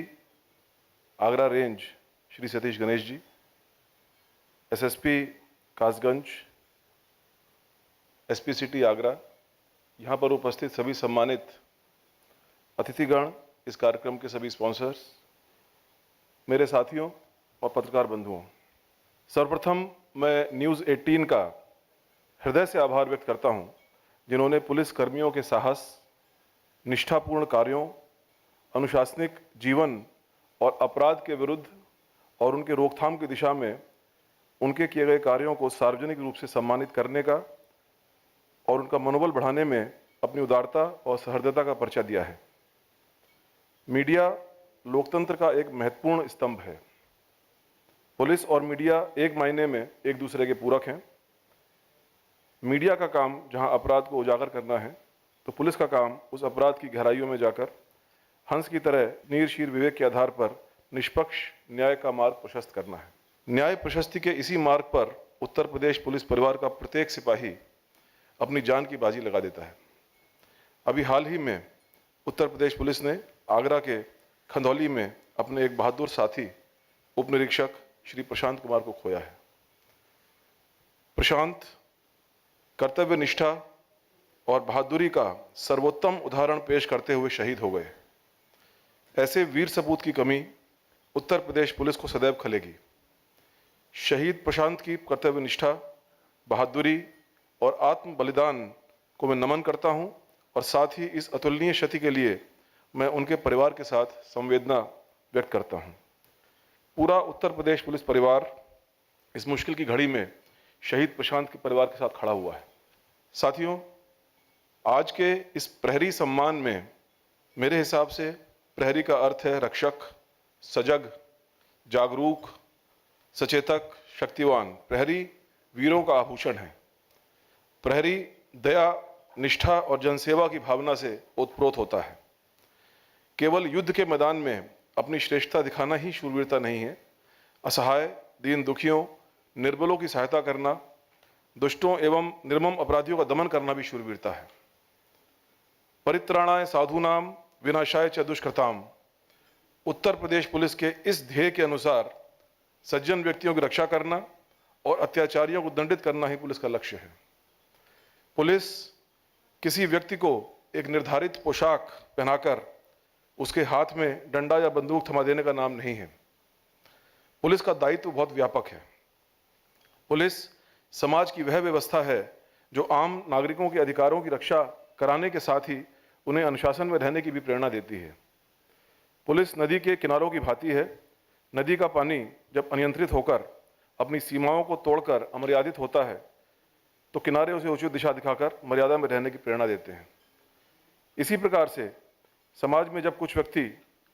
Agra range Shri Satish Ganesh ji, SSP Kasganj, SP city Agra, यहाँ पर उपस्थित सभी सम्मानित अतिथिगण, इस कार्यक्रम के सभी स्पॉन्सर्स, मेरे साथियों और पत्रकार बंधुओं, सर्वप्रथम मैं न्यूज़ 18 का हृदय से आभार व्यक्त करता हूं जिन्होंने पुलिस कर्मियों के साहस, निष्ठापूर्ण कार्यों, अनुशासनिक जीवन और अपराध के विरुद्ध और उनके रोकथाम की दिशा में उनके किए गए कार्यों को सार्वजनिक रूप से सम्मानित करने का और उनका मनोबल बढ़ाने में अपनी उदारता और सहृदयता का परिचय दिया है। मीडिया लोकतंत्र का एक महत्वपूर्ण स्तंभ है। पुलिस और मीडिया एक मायने में एक दूसरे के पूरक हैं। मीडिया का काम जहां अपराध को उजागर करना है, तो पुलिस का काम उस अपराध की गहराइयों में जाकर हंस की तरह नीर शीर विवेक के आधार पर निष्पक्ष न्याय का मार्ग प्रशस्त करना है। न्याय प्रशस्ति के इसी मार्ग पर उत्तर प्रदेश पुलिस परिवार का प्रत्येक सिपाही अपनी जान की बाजी लगा देता है। अभी हाल ही में उत्तर प्रदेश पुलिस ने आगरा के खंदौली में अपने एक बहादुर साथी उप निरीक्षक श्री प्रशांत कुमार को खोया है। प्रशांत कर्तव्य निष्ठा और बहादुरी का सर्वोत्तम उदाहरण पेश करते हुए शहीद हो गए। ऐसे वीर सपूत की कमी उत्तर प्रदेश पुलिस को सदैव खलेगी। शहीद प्रशांत की कर्तव्य निष्ठा, बहादुरी और आत्म बलिदान को मैं नमन करता हूं और साथ ही इस अतुलनीय क्षति के लिए मैं उनके परिवार के साथ संवेदना व्यक्त करता हूं। पूरा उत्तर प्रदेश पुलिस परिवार इस मुश्किल की घड़ी में शहीद प्रशांत के परिवार के साथ खड़ा हुआ है। साथियों, आज के इस प्रहरी सम्मान में मेरे हिसाब से प्रहरी का अर्थ है रक्षक, सजग, जागरूक, सचेतक, शक्तिवान। प्रहरी वीरों का आभूषण है। प्रहरी दया, निष्ठा और जनसेवा की भावना से ओतप्रोत होता है। केवल युद्ध के मैदान में अपनी श्रेष्ठता दिखाना ही शूरवीरता नहीं है। असहाय, दीन दुखियों, निर्बलों की सहायता करना, दुष्टों एवं निर्मम अपराधियों का दमन करना भी शूरवीरता है। परित्राणाय साधूनाम विनाशाय च दुष्कृताम। उत्तर प्रदेश पुलिस के इस ध्येय के अनुसार सज्जन व्यक्तियों की रक्षा करना और अत्याचारियों को दंडित करना ही पुलिस का लक्ष्य है। पुलिस किसी व्यक्ति को एक निर्धारित पोशाक पहनाकर उसके हाथ में डंडा या बंदूक थमा देने का नाम नहीं है। पुलिस का दायित्व बहुत व्यापक है। पुलिस समाज की वह व्यवस्था है जो आम नागरिकों के अधिकारों की रक्षा कराने के साथ ही उन्हें अनुशासन में रहने की भी प्रेरणा देती है। पुलिस नदी के किनारों की भांति है। नदी का पानी जब अनियंत्रित होकर अपनी सीमाओं को तोड़कर अमर्यादित होता है, तो किनारे उसे उचित दिशा दिखाकर मर्यादा में रहने की प्रेरणा देते हैं। इसी प्रकार से समाज में जब कुछ व्यक्ति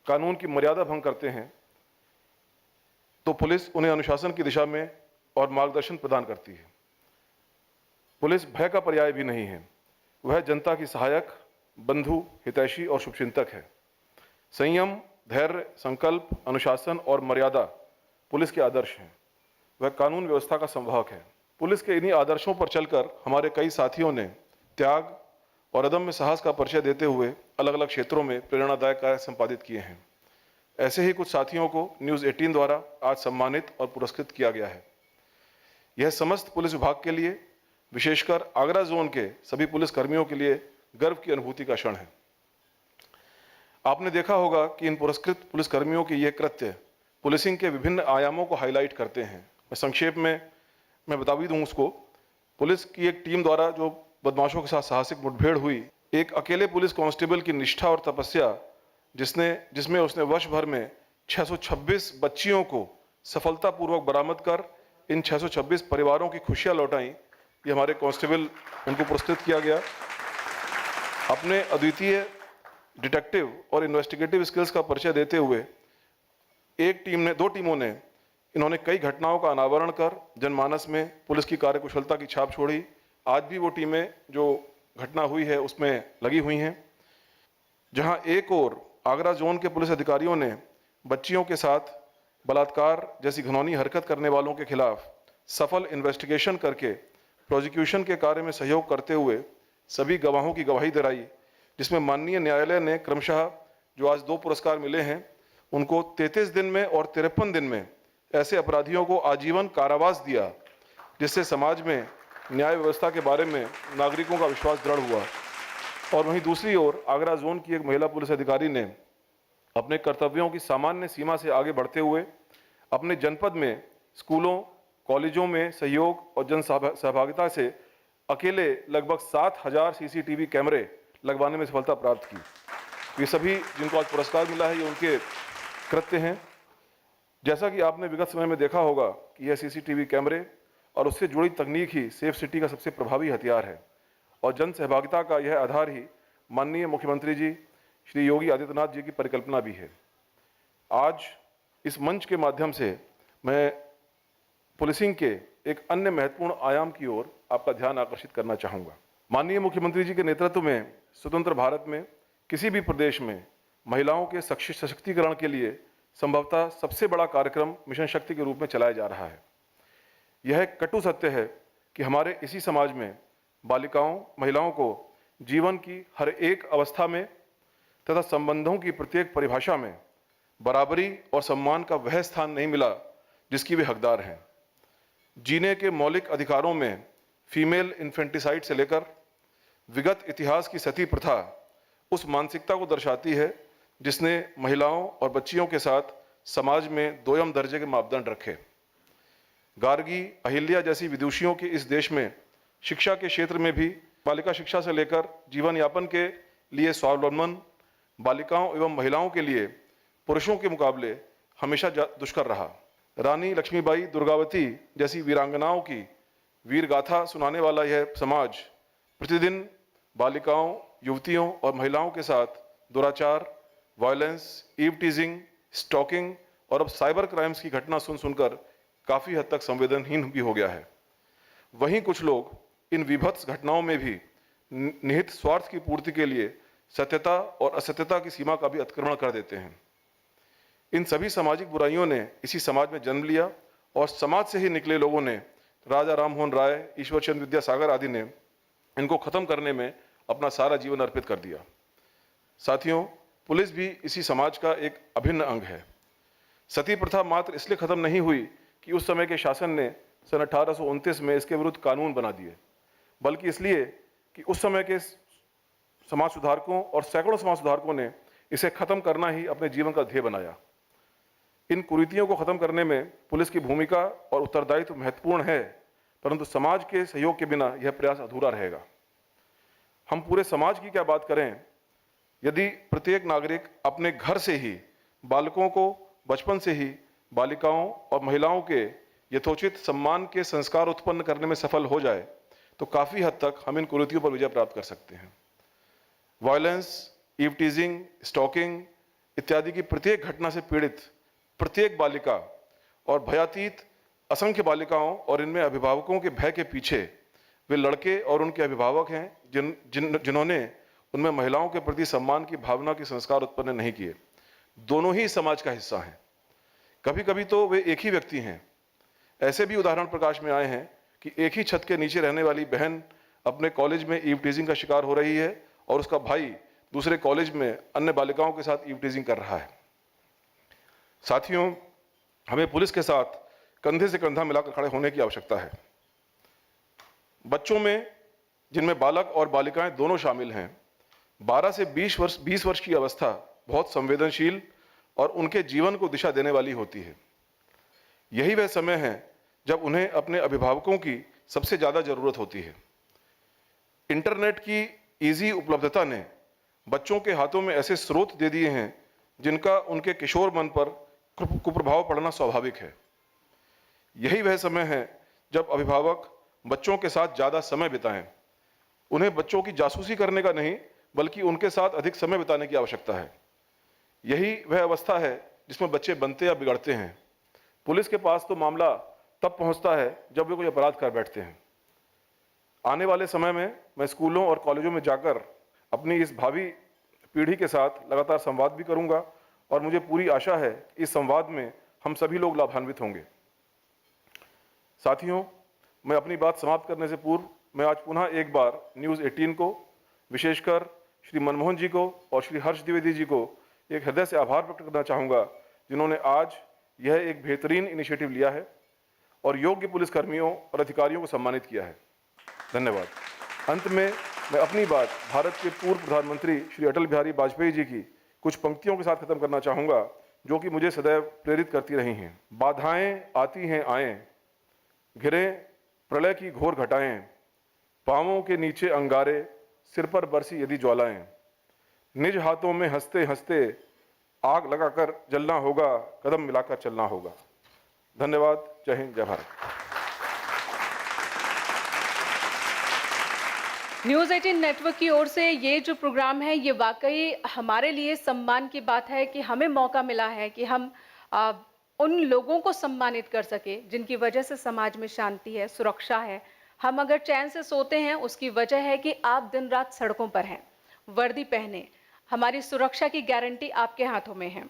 कानून की मर्यादा भंग करते हैं, तो पुलिस उन्हें अनुशासन की दिशा में और मार्गदर्शन प्रदान करती है। पुलिस भय का पर्याय भी नहीं है। वह जनता की सहायक, बंधु, हितैषी और शुभचिंतक है। संयम, धैर्य, संकल्प, अनुशासन और मर्यादा पुलिस के आदर्श हैं। वह कानून व्यवस्था का संवाहक है। पुलिस के इन्हीं आदर्शों पर चलकर हमारे कई साथियों ने त्याग और अदम्य साहस का परिचय देते हुए अलग अलग क्षेत्रों में प्रेरणादायक कार्य संपादित किए हैं। ऐसे ही कुछ साथियों को न्यूज़ 18 द्वारा आज सम्मानित और पुरस्कृत किया गया है। यह समस्त पुलिस विभाग के लिए, विशेषकर आगरा जोन के सभी पुलिस कर्मियों के लिए गर्व की अनुभूति का क्षण है। आपने देखा होगा कि इन पुरस्कृत पुलिस कर्मियों के ये कृत्य पुलिसिंग के विभिन्न आयामों को हाईलाइट करते हैं। मैं संक्षेप में बता भी दूं उसको। पुलिस की एक टीम द्वारा जो बदमाशों के साथ साहसिक मुठभेड़ हुई, एक अकेले पुलिस कांस्टेबल की निष्ठा और तपस्या जिसमें उसने वर्ष भर में 626 बच्चियों को सफलतापूर्वक बरामद कर इन 626 परिवारों की खुशियां लौटाई, ये हमारे कांस्टेबल, उनको पुरस्कृत किया गया। अपने अद्वितीय डिटेक्टिव और इन्वेस्टिगेटिव स्किल्स का परिचय देते हुए दो टीमों ने इन्होंने कई घटनाओं का अनावरण कर जनमानस में पुलिस की कार्यकुशलता की छाप छोड़ी। आज भी वो टीमें जो घटना हुई है उसमें लगी हुई हैं। जहां एक ओर आगरा जोन के पुलिस अधिकारियों ने बच्चियों के साथ बलात्कार जैसी घिनौनी हरकत करने वालों के खिलाफ सफल इन्वेस्टिगेशन करके प्रोसिक्यूशन के कार्य में सहयोग करते हुए सभी गवाहों की गवाही दिलाई, जिसमें माननीय न्यायालय ने क्रमशः जो आज 2 पुरस्कार मिले हैं उनको 33 दिन में और 53 दिन में ऐसे अपराधियों को आजीवन कारावास दिया, जिससे समाज में न्याय व्यवस्था के बारे में नागरिकों का विश्वास दृढ़ हुआ। और वहीं दूसरी ओर आगरा जोन की एक महिला पुलिस अधिकारी ने अपने कर्तव्यों की सामान्य सीमा से आगे बढ़ते हुए अपने जनपद में स्कूलों, कॉलेजों में सहयोग और जन सहभागिता से अकेले लगभग 7,000 सीसीटीवी कैमरे लगवाने में सफलता प्राप्त की। ये सभी जिनको आज पुरस्कार मिला है ये उनके कृत्य हैं। जैसा कि आपने विगत समय में देखा होगा कि यह सीसीटीवी कैमरे और उससे जुड़ी तकनीक ही सेफ सिटी का सबसे प्रभावी हथियार है और जन सहभागिता का यह आधार ही माननीय मुख्यमंत्री जी श्री योगी आदित्यनाथ जी की परिकल्पना भी है। आज इस मंच के माध्यम से मैं पुलिसिंग के एक अन्य महत्वपूर्ण आयाम की ओर आपका ध्यान आकर्षित करना चाहूँगा। माननीय मुख्यमंत्री जी के नेतृत्व में स्वतंत्र भारत में किसी भी प्रदेश में महिलाओं के सशक्तिकरण के लिए संभवतः सबसे बड़ा कार्यक्रम मिशन शक्ति के रूप में चलाया जा रहा है। यह कटु सत्य है कि हमारे इसी समाज में बालिकाओं, महिलाओं को जीवन की हर एक अवस्था में तथा संबंधों की प्रत्येक परिभाषा में बराबरी और सम्मान का वह स्थान नहीं मिला जिसकी वे हकदार हैं। जीने के मौलिक अधिकारों में फीमेल इन्फेंटिसाइड से लेकर विगत इतिहास की सती प्रथा उस मानसिकता को दर्शाती है जिसने महिलाओं और बच्चियों के साथ समाज में दोयम दर्जे के मापदंड रखे। गार्गी, अहिल्या जैसी विदुषियों के इस देश में शिक्षा के क्षेत्र में भी बालिका शिक्षा से लेकर जीवन यापन के लिए स्वावलंबन बालिकाओं एवं महिलाओं के लिए पुरुषों के मुकाबले हमेशा दुष्कर रहा। रानी लक्ष्मीबाई, दुर्गावती जैसी वीरांगनाओं की वीर गाथा सुनाने वाला यह समाज प्रतिदिन बालिकाओं, युवतियों और महिलाओं के साथ दुराचार, वायलेंस, ईव टीजिंग, स्टॉकिंग और अब साइबर क्राइम्स की घटना सुनकर काफ़ी हद तक संवेदनहीन भी हो गया है। वहीं कुछ लोग इन विभत्स घटनाओं में भी निहित स्वार्थ की पूर्ति के लिए सत्यता और असत्यता की सीमा का भी अतिक्रमण कर देते हैं। इन सभी सामाजिक बुराइयों ने इसी समाज में जन्म लिया और समाज से ही निकले लोगों ने, राजा राममोहन राय, ईश्वर चंद्र विद्यासागर आदि ने इनको खत्म करने में अपना सारा जीवन अर्पित कर दिया। साथियों, पुलिस भी इसी समाज का एक अभिन्न अंग है। सती प्रथा मात्र इसलिए खत्म नहीं हुई कि उस समय के शासन ने सन 1829 में इसके विरुद्ध कानून बना दिए, बल्कि इसलिए कि उस समय के समाज सुधारकों और सैकड़ों समाज सुधारकों ने इसे खत्म करना ही अपने जीवन का ध्येय बनाया। इन कुरीतियों को खत्म करने में पुलिस की भूमिका और उत्तरदायित्व महत्वपूर्ण है, परंतु समाज के सहयोग के बिना यह प्रयास अधूरा रहेगा। हम पूरे समाज की क्या बात करें, यदि प्रत्येक नागरिक अपने घर से ही बालकों को बचपन से ही बालिकाओं और महिलाओं के यथोचित सम्मान के संस्कार उत्पन्न करने में सफल हो जाए तो काफ़ी हद तक हम इन कुरीतियों पर विजय प्राप्त कर सकते हैं। वायलेंस, ईव टीजिंग, स्टॉकिंग इत्यादि की प्रत्येक घटना से पीड़ित प्रत्येक बालिका और भयातीत असंख्य बालिकाओं और इनमें अभिभावकों के भय के पीछे वे लड़के और उनके अभिभावक हैं जिन्होंने उनमें महिलाओं के प्रति सम्मान की भावना के संस्कार उत्पन्न नहीं किए। दोनों ही समाज का हिस्सा हैं। कभी कभी तो वे एक ही व्यक्ति हैं। ऐसे भी उदाहरण प्रकाश में आए हैं कि एक ही छत के नीचे रहने वाली बहन अपने कॉलेज में ईव टीजिंग का शिकार हो रही है और उसका भाई दूसरे कॉलेज में अन्य बालिकाओं के साथ ईव टीजिंग कर रहा है। साथियों, हमें पुलिस के साथ कंधे से कंधा मिलाकर खड़े होने की आवश्यकता है। बच्चों में, जिनमें बालक और बालिकाएं दोनों शामिल हैं, 12 से 20 वर्ष की अवस्था बहुत संवेदनशील और उनके जीवन को दिशा देने वाली होती है। यही वह समय है जब उन्हें अपने अभिभावकों की सबसे ज़्यादा ज़रूरत होती है। इंटरनेट की ईजी उपलब्धता ने बच्चों के हाथों में ऐसे स्रोत दे दिए हैं जिनका उनके किशोर मन पर कुप्रभाव पड़ना स्वाभाविक है। यही वह समय है जब अभिभावक बच्चों के साथ ज़्यादा समय बिताएं। उन्हें बच्चों की जासूसी करने का नहीं, बल्कि उनके साथ अधिक समय बिताने की आवश्यकता है। यही वह अवस्था है जिसमें बच्चे बनते या बिगड़ते हैं। पुलिस के पास तो मामला तब पहुंचता है जब वे कोई अपराध कर बैठते हैं। आने वाले समय में मैं स्कूलों और कॉलेजों में जाकर अपनी इस भावी पीढ़ी के साथ लगातार संवाद भी करूंगा और मुझे पूरी आशा है कि इस संवाद में हम सभी लोग लाभान्वित होंगे। साथियों, मैं अपनी बात समाप्त करने से पूर्व मैं आज पुनः एक बार न्यूज़ 18 को, विशेषकर श्री मनमोहन जी को और श्री हर्ष द्विवेदी जी को एक हृदय से आभार प्रकट करना चाहूँगा, जिन्होंने आज यह एक बेहतरीन इनिशिएटिव लिया है और योग्य पुलिसकर्मियों और अधिकारियों को सम्मानित किया है। धन्यवाद। अंत में मैं अपनी बात भारत के पूर्व प्रधानमंत्री श्री अटल बिहारी वाजपेयी जी की कुछ पंक्तियों के साथ खत्म करना चाहूँगा, जो कि मुझे सदैव प्रेरित करती रही हैं। बाधाएं आती हैं आएं, घिरें प्रलय की घोर घटाएं, पांवों के नीचे अंगारे, सिर पर बरसी यदि ज्वालाएं, निज हाथों में हंसते हंसते आग लगाकर जलना होगा, कदम मिलाकर चलना होगा। धन्यवाद। जय हिंद, जय भारत। न्यूज़ 18 नेटवर्क की ओर से ये जो प्रोग्राम है, ये वाकई हमारे लिए सम्मान की बात है कि हमें मौका मिला है कि हम उन लोगों को सम्मानित कर सके जिनकी वजह से समाज में शांति है, सुरक्षा है। हम अगर चैन से सोते हैं, उसकी वजह है कि आप दिन रात सड़कों पर हैं, वर्दी पहने। हमारी सुरक्षा की गारंटी आपके हाथों में है।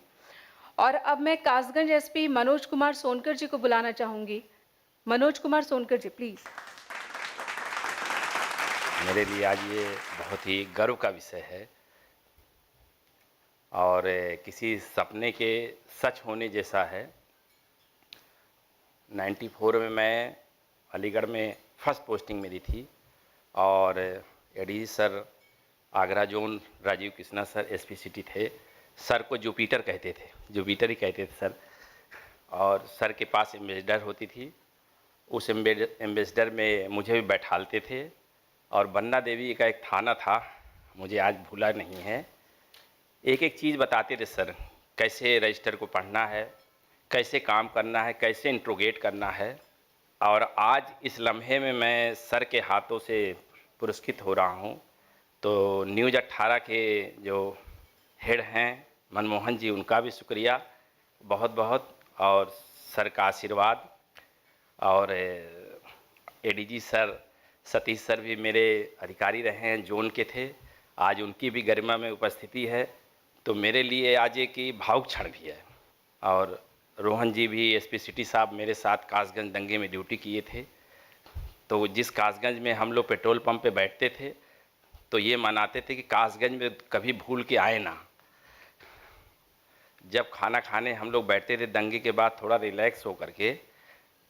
और अब मैं कासगंज एसपी मनोज कुमार सोनकर जी को बुलाना चाहूंगी। मनोज कुमार सोनकर जी, प्लीज। मेरे लिए आज ये बहुत ही गर्व का विषय है और किसी सपने के सच होने जैसा है। 94 में मैं अलीगढ़ में फर्स्ट पोस्टिंग मेरी थी और ADG sir Agra zone Rajiv Krishna sir SP city थे। सर को जुपिटर कहते थे, जुपिटर ही कहते थे सर। और सर के पास एम्बेसडर होती थी, उस एम्बेसडर में मुझे भी बैठालते थे। और बन्ना देवी का एक थाना था, मुझे आज भूला नहीं है। एक एक चीज़ बताते थे सर, कैसे रजिस्टर को पढ़ना है, कैसे काम करना है, कैसे इंट्रोगेट करना है। और आज इस लम्हे में मैं सर के हाथों से पुरस्कृत हो रहा हूँ। तो न्यूज़ 18 के जो हेड हैं मनमोहन जी, उनका भी शुक्रिया बहुत बहुत, और सर का आशीर्वाद। और एडीजी सर सतीश सर भी मेरे अधिकारी रहे हैं, जोन के थे। आज उनकी भी गरिमा में उपस्थिति है, तो मेरे लिए आज एक भावुक क्षण भी है। और रोहन जी भी एसपी सिटी साहब मेरे साथ कासगंज दंगे में ड्यूटी किए थे। तो जिस कासगंज में हम लोग पेट्रोल पंप पे बैठते थे, तो ये मनाते थे कि कासगंज में कभी भूल के आए ना। जब खाना खाने हम लोग बैठते थे दंगे के बाद थोड़ा रिलैक्स हो करके,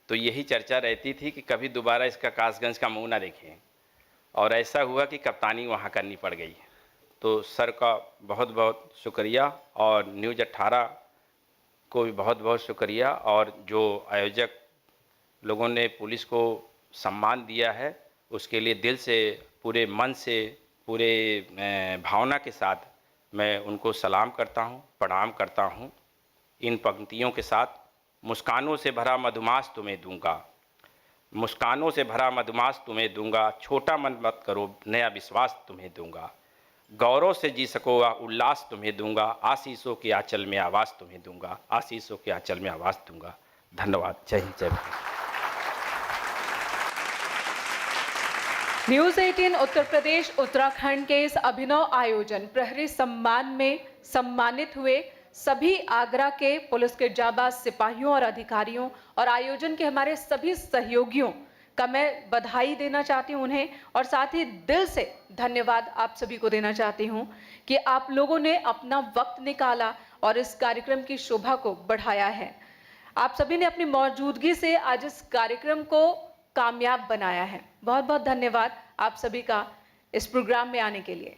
तो यही चर्चा रहती थी कि कभी दोबारा इसका कासगंज का मुंह ना देखें। और ऐसा हुआ कि कप्तानी वहाँ करनी पड़ गई। तो सर का बहुत बहुत शुक्रिया और न्यूज़ 18 को भी बहुत बहुत शुक्रिया। और जो आयोजक लोगों ने पुलिस को सम्मान दिया है, उसके लिए दिल से, पूरे मन से, पूरे भावना के साथ मैं उनको सलाम करता हूँ, प्रणाम करता हूँ। इन पंक्तियों के साथ, मुस्कानों से भरा मधुमास तुम्हें दूंगा, मुस्कानों से भरा मधुमास तुम्हें दूंगा, छोटा मन मत करो नया विश्वास तुम्हें दूंगा, गौरव से जी सकोगा उल्लास तुम्हें दूंगा, आशीषों के आंचल में आवाज़ तुम्हें दूंगा, आशीषों के आंचल में आवाज़ दूंगा। धन्यवाद। जय हिंद, जय भारत। न्यूज़ 18 उत्तर प्रदेश उत्तराखंड के इस अभिनव आयोजन प्रहरी सम्मान में सम्मानित हुए सभी आगरा के पुलिस के जाबाज सिपाहियों और अधिकारियों और आयोजन के हमारे सभी सहयोगियों का मैं बधाई देना चाहती हूं उन्हें, और साथ ही दिल से धन्यवाद आप सभी को देना चाहती हूं कि आप लोगों ने अपना वक्त निकाला और इस कार्यक्रम की शोभा को बढ़ाया है। आप सभी ने अपनी मौजूदगी से आज इस कार्यक्रम को कामयाब बनाया है। बहुत बहुत धन्यवाद आप सभी का इस प्रोग्राम में आने के लिए।